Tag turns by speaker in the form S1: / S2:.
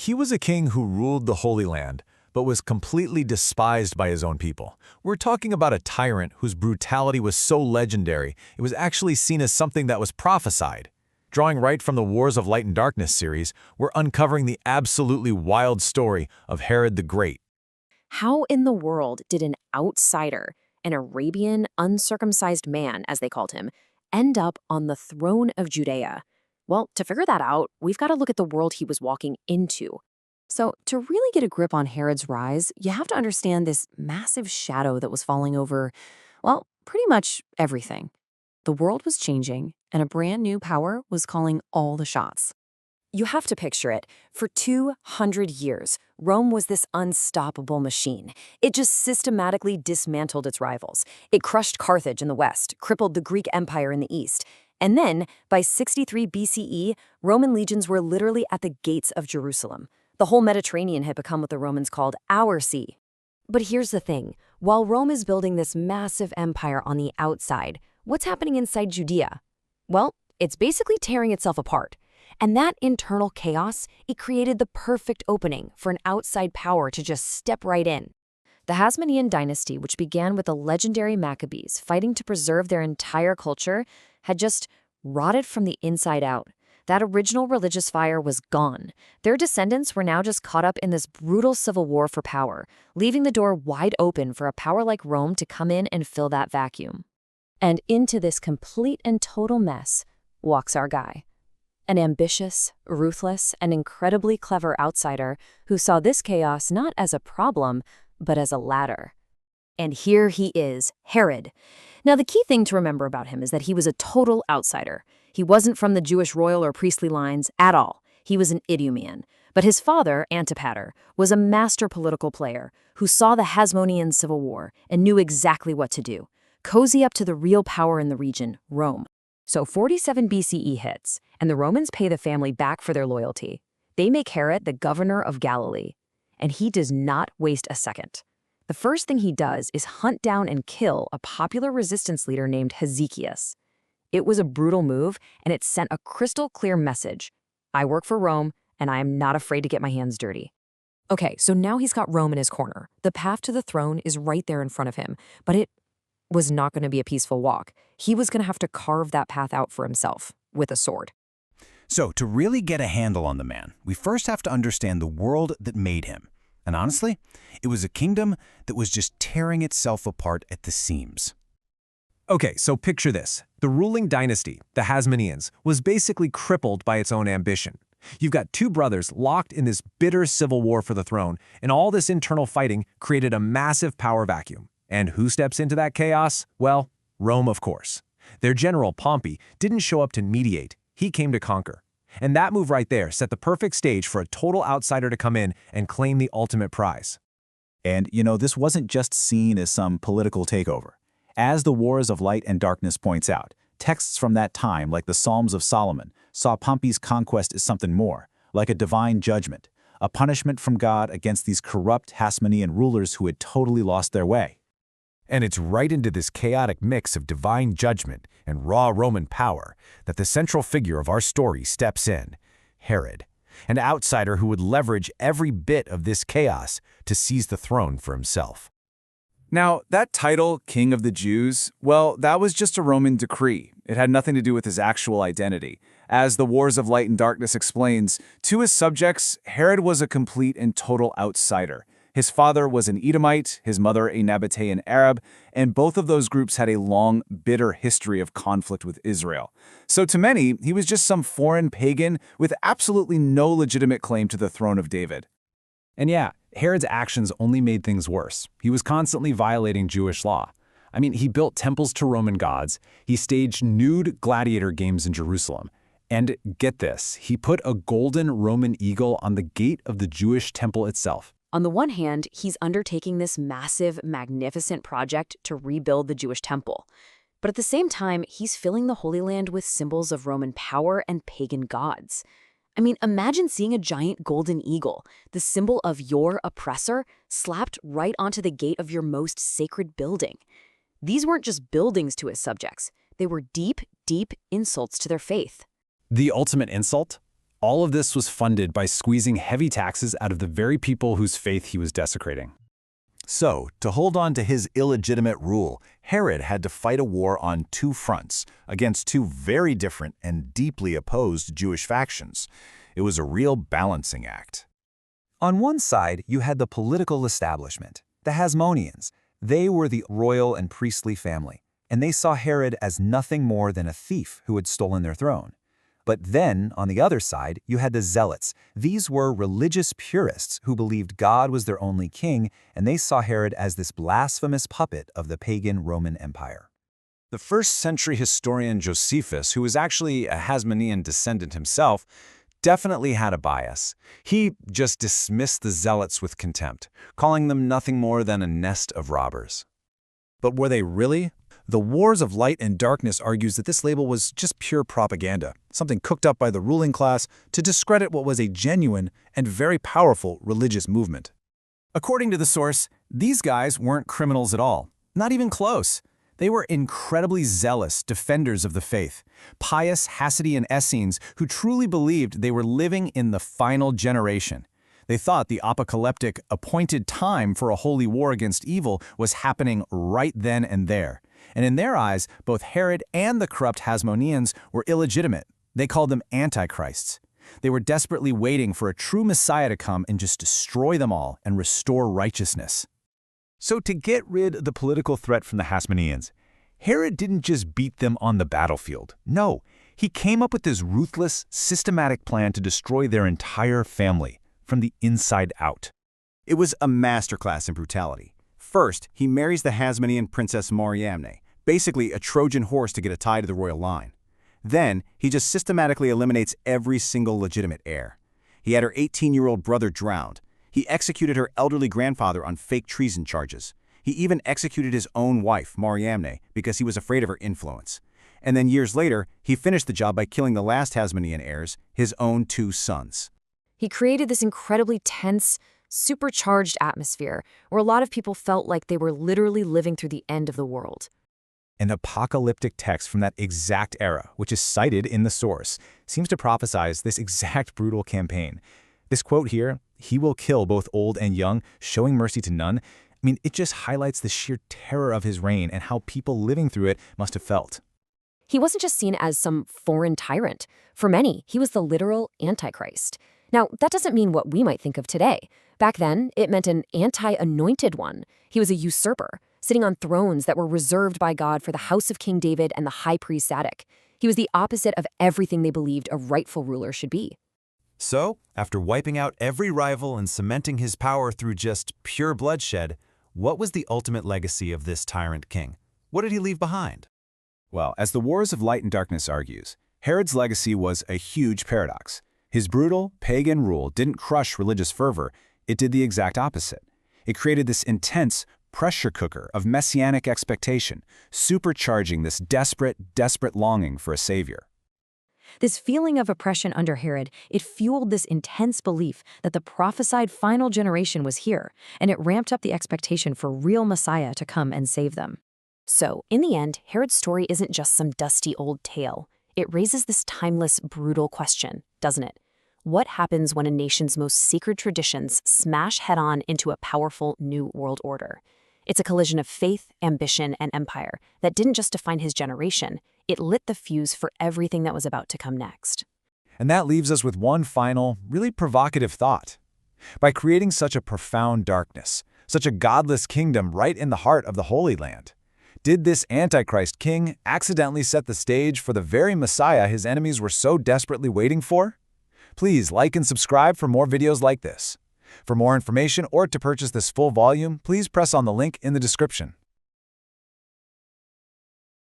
S1: he was a king who ruled the Holy Land, but was completely despised by his own people. We're talking about a tyrant whose brutality was so legendary, it was actually seen as something that was prophesied. Drawing right from the Wars of Light and Darkness series, we're uncovering the absolutely wild story of Herod the Great.
S2: How in the world did an outsider, an Arabian uncircumcised man, as they called him, end up on the throne of Judea? Well, to figure that out, we've got to look at the world he was walking into. So, to really get a grip on Herod's rise, you have to understand this massive shadow that was falling over, well, pretty much everything. The world was changing, and a brand new power was calling all the shots. You have to picture it. For 200 years, Rome was this unstoppable machine. It just systematically dismantled its rivals. It crushed Carthage in the west, crippled the Greek Empire in the east. And then, by 63 BCE, Roman legions were literally at the gates of Jerusalem. The whole Mediterranean had become what the Romans called our sea. But here's the thing. While Rome is building this massive empire on the outside, what's happening inside Judea? Well, it's basically tearing itself apart. And that internal chaos, it created the perfect opening for an outside power to just step right in. The Hasmonian dynasty, which began with the legendary Maccabees fighting to preserve their entire culture, had just rotted from the inside out. That original religious fire was gone. Their descendants were now just caught up in this brutal civil war for power, leaving the door wide open for a power like Rome to come in and fill that vacuum. And into this complete and total mess walks our guy. An ambitious, ruthless, and incredibly clever outsider who saw this chaos not as a problem, but as a ladder. And here he is, Herod. Now, the key thing to remember about him is that he was a total outsider. He wasn't from the Jewish royal or priestly lines at all. He was an Idumean. But his father, Antipater, was a master political player who saw the Hasmonian civil war and knew exactly what to do. Cozy up to the real power in the region, Rome. So 47 BCE hits, and the Romans pay the family back for their loyalty. They make Herod the governor of Galilee, and he does not waste a second. The first thing he does is hunt down and kill a popular resistance leader named Hezekias. It was a brutal move, and it sent a crystal-clear message. I work for Rome, and I am not afraid to get my hands dirty. Okay, so now he's got Rome in his corner. The path to the throne is right there in front of him, but it was not going to be a peaceful walk. He was going to have to carve that path out for himself with a sword.
S3: So, to really get a handle on the man, we first have to understand the world that made him. And honestly, it was a kingdom that was just tearing itself apart at the seams.
S1: Okay, so picture this. The ruling dynasty, the Hasmonians, was basically crippled by its own ambition. You've got two brothers locked in this bitter civil war for the throne, and all this internal fighting created a massive power vacuum. And who steps into that chaos? Well, Rome, of course. Their general, Pompey, didn't show up to mediate. He came to conquer. And that move right there set the perfect stage for a total outsider to come in and claim the ultimate prize.
S4: And, this wasn't just seen as some political takeover. As the Wars of Light and Darkness points out, texts from that time, like the Psalms of Solomon, saw Pompey's conquest as something more, like a divine judgment, a punishment from God against these corrupt Hasmonian rulers who had totally lost their way.
S1: And it's right into this chaotic mix of divine judgment and raw Roman power that the central figure of our story steps in, Herod, an outsider who would leverage every bit of this chaos to seize the throne for himself.
S5: Now, that title, King of the Jews, well, that was just a Roman decree. It had nothing to do with his actual identity. As the Wars of Light and Darkness explains, to his subjects, Herod was a complete and total outsider. His father was an Edomite, his mother a Nabatean-Arab, and both of those groups had a long, bitter history of conflict with Israel. So to many, he was just some foreign pagan with absolutely no legitimate claim to the throne of David.
S3: And yeah, Herod's actions only made things worse. He was constantly violating Jewish law. He built temples to Roman gods, he staged nude gladiator games in Jerusalem, and get this, he put a golden Roman eagle on the gate of the Jewish temple itself.
S2: On the one hand, he's undertaking this massive, magnificent project to rebuild the Jewish temple. But at the same time, he's filling the Holy Land with symbols of Roman power and pagan gods. Imagine seeing a giant golden eagle, the symbol of your oppressor, slapped right onto the gate of your most sacred building. These weren't just buildings to his subjects. They were deep, deep insults to their faith.
S3: The ultimate insult? All of this was funded by squeezing heavy taxes out of the very people whose faith he was desecrating.
S4: So, to hold on to his illegitimate rule, Herod had to fight a war on two fronts, against two very different and deeply opposed Jewish factions. It was a real balancing act.
S1: On one side, you had the political establishment, the Hasmonians. They were the royal and priestly family, and they saw Herod as nothing more than a thief who had stolen their throne. But then, on the other side, you had the Zealots. These were religious purists who believed God was their only king, and they saw Herod as this blasphemous puppet of the pagan Roman Empire. The first-century historian Josephus, who was actually a Hasmonian descendant himself, definitely had a bias. He just dismissed the Zealots with contempt, calling them nothing more than a nest of robbers.
S4: But were they really? The Wars of Light and Darkness argues that this label was just pure propaganda, something cooked up by the ruling class to discredit what was a genuine and very powerful religious movement.
S5: According to the source, these guys weren't criminals at all, not even close. They were incredibly zealous defenders of the faith, pious Hasmonian Essenes who truly believed they were living in the final generation. They thought the apocalyptic, appointed time for a holy war against evil was happening right then and there. And in their eyes, both Herod and the corrupt Hasmonians were illegitimate. They called them antichrists. They were desperately waiting for a true Messiah to come and just destroy them all and restore righteousness.
S1: So to get rid of the political threat from the Hasmonians, Herod didn't just beat them on the battlefield. No, he came up with this ruthless, systematic plan to destroy their entire family, from the inside out.
S6: It was a masterclass in brutality. First, he marries the Hasmonian princess Mariamne, basically a Trojan horse to get a tie to the royal line. Then, he just systematically eliminates every single legitimate heir. He had her 18-year-old brother drowned. He executed her elderly grandfather on fake treason charges. He even executed his own wife, Mariamne, because he was afraid of her influence. And then years later, he finished the job by killing the last Hasmonian heirs, his own two sons.
S2: He created this incredibly tense, supercharged atmosphere where a lot of people felt like they were literally living through the end of the world.
S4: An apocalyptic text from that exact era, which is cited in the source, seems to prophesize this exact brutal campaign. This quote here, "He will kill both old and young, showing mercy to none," it just highlights the sheer terror of his reign and how people living through it must have felt.
S2: He wasn't just seen as some foreign tyrant. For many, he was the literal Antichrist. Now, that doesn't mean what we might think of today. Back then, it meant an anti-anointed one. He was a usurper, sitting on thrones that were reserved by God for the house of King David and the high priest Zadok. He was the opposite of everything they believed a rightful ruler should be.
S1: So, after wiping out every rival and cementing his power through just pure bloodshed, what was the ultimate legacy of this tyrant king? What did he leave behind?
S4: Well, as the Wars of Light and Darkness argues, Herod's legacy was a huge paradox. His brutal, pagan rule didn't crush religious fervor, it did the exact opposite. It created this intense pressure cooker of messianic expectation, supercharging this desperate longing for a savior.
S2: This feeling of oppression under Herod, it fueled this intense belief that the prophesied final generation was here, and it ramped up the expectation for real Messiah to come and save them. So, in the end, Herod's story isn't just some dusty old tale. It raises this timeless, brutal question, doesn't it? What happens when a nation's most sacred traditions smash head-on into a powerful new world order? It's a collision of faith, ambition, and empire that didn't just define his generation, it lit the fuse for everything that was about to come next.
S1: And that leaves us with one final, really provocative thought. By creating such a profound darkness, such a godless kingdom right in the heart of the Holy Land, did this Antichrist king accidentally set the stage for the very Messiah his enemies were so desperately waiting for? Please like and subscribe for more videos like this. For more information or to purchase this full volume, please press on the link in the description.